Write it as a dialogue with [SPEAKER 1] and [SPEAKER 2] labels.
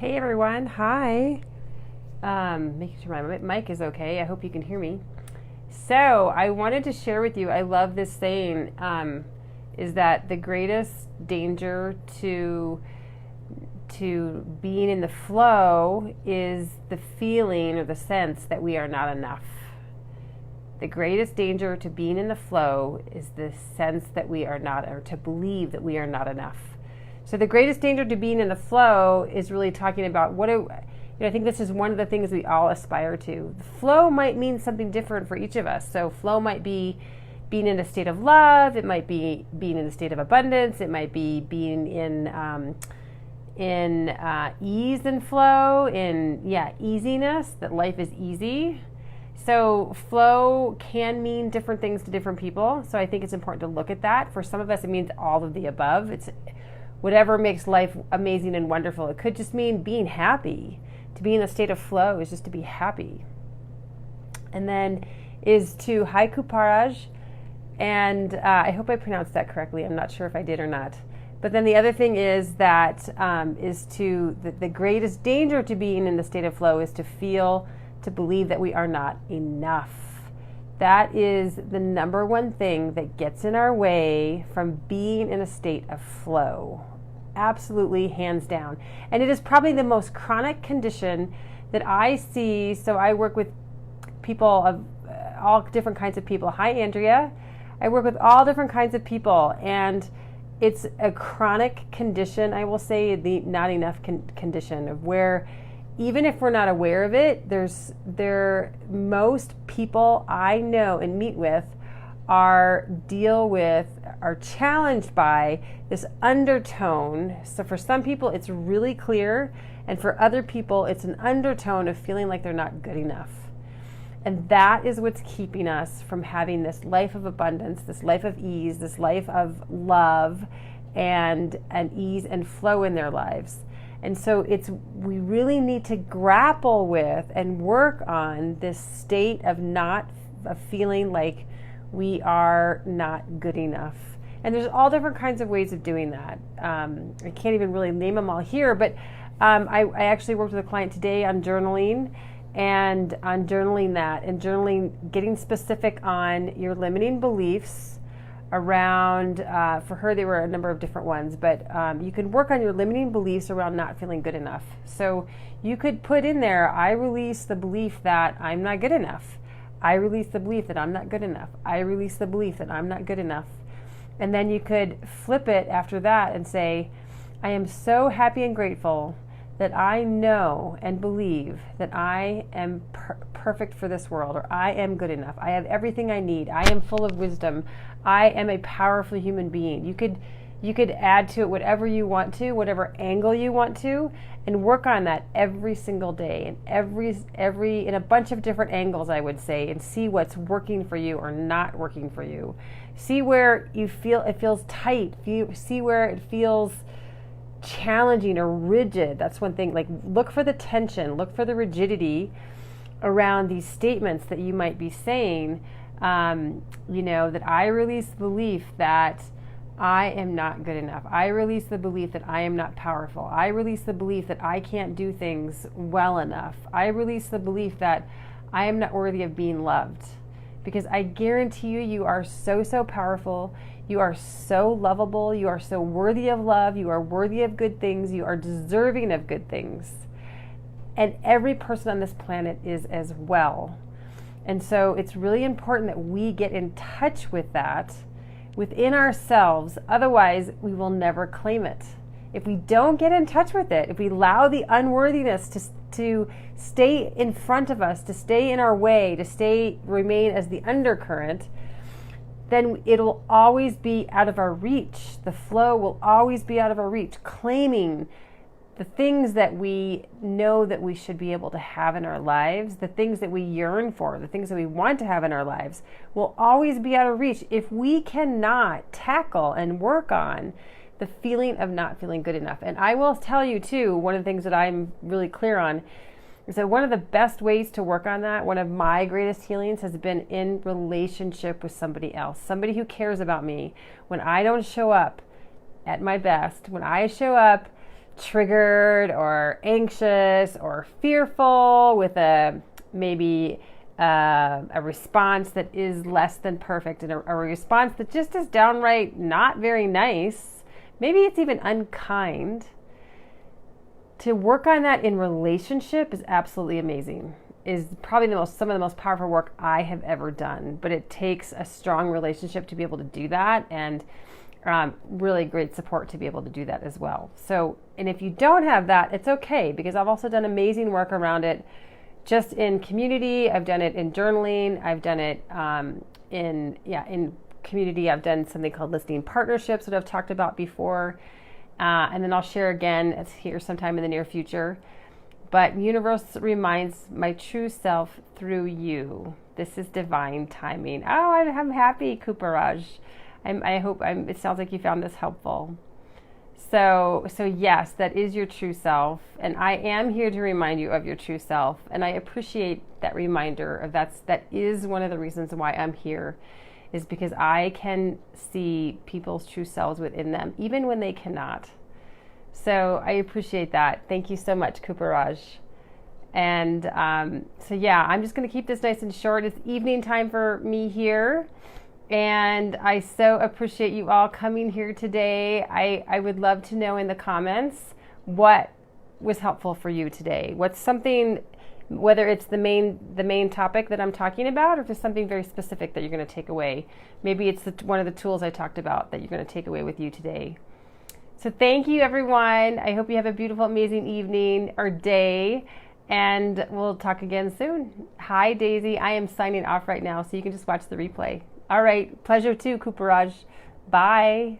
[SPEAKER 1] Hey everyone, hi. Making sure my mic is okay. I hope you can hear me. So I wanted to share with you, I love this saying, is that the greatest danger to being in the flow is the feeling or the sense that we are not enough. The greatest danger to being in the flow is the sense that we are not, or to believe that we are not enough. So the greatest danger to being in the flow is really talking about I think this is one of the things we all aspire to. The flow might mean something different for each of us. So flow might be being in a state of love. It might be being in a state of abundance. It might be being in ease and flow, easiness, that life is easy. So flow can mean different things to different people. So I think it's important to look at that. For some of us, it means all of the above. It's whatever makes life amazing and wonderful. It could just mean being happy. To be in a state of flow is just to be happy. And then is to haiku paraj. And I hope I pronounced that correctly. I'm not sure if I did or not. But then the other thing is that the greatest danger to being in the state of flow is to believe that we are not enough. That is the number one thing that gets in our way from being in a state of flow. Absolutely, hands down. And it is probably the most chronic condition that I see. So I work with people of all different kinds of people. Hi, Andrea. I work with all different kinds of people, and it's a chronic condition, I will say, the not enough condition of where even if we're not aware of it, most people I know and meet with are challenged by this undertone. So for some people it's really clear, and for other people it's an undertone of feeling like they're not good enough. And that is what's keeping us from having this life of abundance, this life of ease, this life of love and ease and flow in their lives. And so we really need to grapple with and work on this state of feeling like we are not good enough. And there's all different kinds of ways of doing that. I can't even really name them all here, but I actually worked with a client today on journaling and on getting specific on your limiting beliefs around, for her there were a number of different ones, but you can work on your limiting beliefs around not feeling good enough. So you could put in there, I release the belief that I'm not good enough. I release the belief that I'm not good enough. I release the belief that I'm not good enough. And then you could flip it after that and say, I am so happy and grateful that I know and believe that I am perfect for this world, or I am good enough. I have everything I need. I am full of wisdom. I am a powerful human being. You could add to it whatever you want to, whatever angle you want to, and work on that every single day, and every in a bunch of different angles, I would say, and see what's working for you or not working for you. See where you feel it feels tight. See where it feels challenging or rigid. That's one thing. Like, look for the tension, look for the rigidity around these statements that you might be saying. That I release the belief that I am not good enough. I release the belief that I am not powerful. I release the belief that I can't do things well enough. I release the belief that I am not worthy of being loved. Because I guarantee you, you are so, so powerful. You are so lovable. You are so worthy of love. You are worthy of good things. You are deserving of good things. And every person on this planet is as well. And so it's really important that we get in touch with that within ourselves. Otherwise, we will never claim it. If we don't get in touch with it, if we allow the unworthiness to stay in front of us, to stay in our way, remain as the undercurrent, then it'll always be out of our reach. The flow will always be out of our reach. Claiming the things that we know that we should be able to have in our lives, the things that we yearn for, the things that we want to have in our lives, will always be out of reach if we cannot tackle and work on the feeling of not feeling good enough. And I will tell you too, one of the things that I'm really clear on is that one of the best ways to work on that, one of my greatest healings, has been in relationship with somebody else, somebody who cares about me. When I don't show up at my best, when I show up triggered or anxious or fearful with maybe a response that is less than perfect, and a response that just is downright not very nice, maybe it's even unkind, to work on that in relationship is absolutely amazing. Is probably some of the most powerful work I have ever done. But it takes a strong relationship to be able to do that, and really great support to be able to do that as well. So, and if you don't have that, it's okay, because I've also done amazing work around it just in community. I've done it in journaling. I've done it in community. I've done something called listening partnerships that I've talked about before. And then I'll share again here sometime in the near future. But universe reminds my true self through you. This is divine timing. Oh, I'm happy, Kuparaj. I hope it sounds like you found this helpful. So yes, that is your true self. And I am here to remind you of your true self. And I appreciate that reminder of that is one of the reasons why I'm here, is because I can see people's true selves within them, even when they cannot. So I appreciate that. Thank you so much, Kuparaj. And so yeah, I'm just going to keep this nice and short. It's evening time for me here. And I so appreciate you all coming here today. I would love to know in the comments what was helpful for you today. What's something, whether it's the main topic that I'm talking about, or if there's something very specific that you're going to take away. Maybe it's one of the tools I talked about that you're going to take away with you today. So thank you, everyone. I hope you have a beautiful, amazing evening or day, and we'll talk again soon. Hi, Daisy. I am signing off right now, so you can just watch the replay. All right. Pleasure too, Kuparaj. Bye.